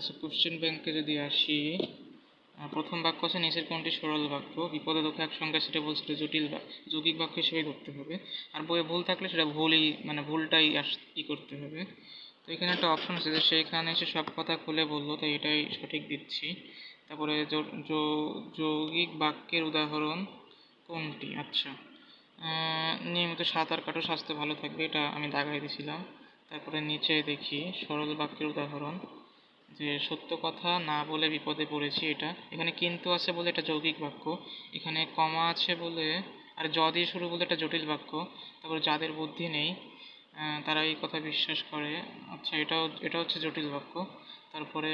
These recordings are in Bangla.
আচ্ছা, কোশ্চেন ব্যাংকে যদি আসি, প্রথম বাক্য আছে নিচের কোনটি সরল বাক্য, বিপদে দুঃখে একসঙ্গে, সেটা বলছে এটা জটিল বা যৌগিক বাক্য হিসেবেই ধরতে হবে। আর বইয়ে ভুল থাকলে সেটা ভুলই, মানে ভুলটাই ই করতে হবে। তো এখানে একটা অপশন আছে যে সেইখানে এসে সব কথা খুলে বললো, তাই এটাই সঠিক দিচ্ছি। তারপরে যৌগিক বাক্যের উদাহরণ কোনটি? আচ্ছা, নিয়মিত সাঁতার কাটো, স্বাস্থ্য ভালো থাকবে, এটা আমি দাগাই দিয়েছিলাম। তারপরে নিচে দেখি সরল বাক্যের উদাহরণ, যে সত্য কথা না বলে বিপদে পড়েছি, এটা এখানে কিন্তু আছে বলে এটা যৌগিক বাক্য, এখানে কমা আছে বলে আর য দিয়ে শুরু বলে এটা জটিল বাক্য। তারপরে যাদের বুদ্ধি নেই তারা এই কথা বিশ্বাস করে, আচ্ছা এটা হচ্ছে জটিল বাক্য। তারপরে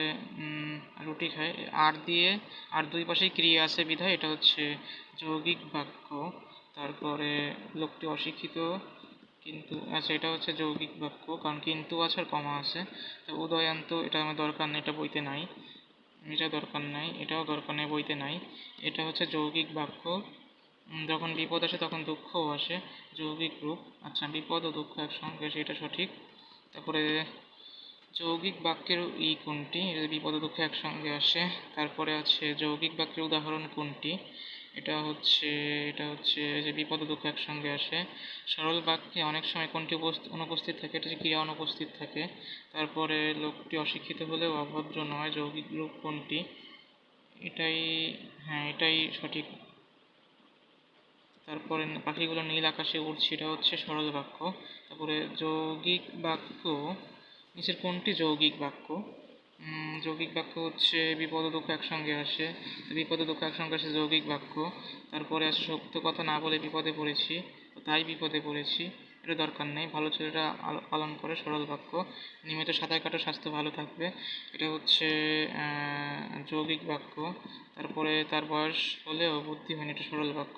রুটি খায়, আর দিয়ে আর দুই পাশেই ক্রিয়া আছে বিধায় এটা হচ্ছে যৌগিক বাক্য। তারপরে লোকটি অশিক্ষিত কিন্তু, আচ্ছা এটা হচ্ছে যৌগিক বাক্য, কারণ কিন্তু আছে আর কমা আছে। তো উদয়ান্ত, এটা আমার দরকার নেই, এটা বইতে নাই, এটা দরকার নাই, এটাও দরকার নেই, বইতে নাই। এটা হচ্ছে যৌগিক বাক্য। যখন বিপদ আসে তখন দুঃখও আসে, যৌগিক রূপ। আচ্ছা, বিপদ ও দুঃখ একসঙ্গে আসে, এটা সঠিক। তারপরে যৌগিক বাক্যের কোনটি, বিপদ ও দুঃখ একসঙ্গে আসে। তারপরে আছে যৌগিক বাক্যের উদাহরণ কোনটি, এটা হচ্ছে যে বিপদ ও দুঃখ একসঙ্গে আসে। সরল বাক্যে অনেক সময় কোনটি অনুপস্থিত থাকে, এটা হচ্ছে ক্রিয়া অনুপস্থিত থাকে। তারপরে লোকটি অশিক্ষিত হলেও অভদ্র নয়, যৌগিক রূপ কোনটি, এটাই, হ্যাঁ এটাই সঠিক। তারপরে পাখিগুলো নীল আকাশে উড়ছে, এটা হচ্ছে সরল বাক্য। তারপরে যৌগিক বাক্য, নিচের কোনটি যৌগিক বাক্য? যৌগিক বাক্য হচ্ছে বিপদ ও দুঃখ একসঙ্গে আসে, বিপদ ও দুঃখ একসঙ্গে আসে যৌগিক বাক্য। তারপরে আছে সত্য কথা না বলে বিপদে পড়েছি, তাই বিপদে পড়েছি, এটা দরকার নেই, ভালো ছেলেটা পালন করে, সরল বাক্য। নিয়মিত সাঁতার কাটো, স্বাস্থ্য ভালো থাকবে, এটা হচ্ছে যৌগিক বাক্য। তারপরে তার বয়স হলেও বুদ্ধি হয়নি, এটা সরল বাক্য।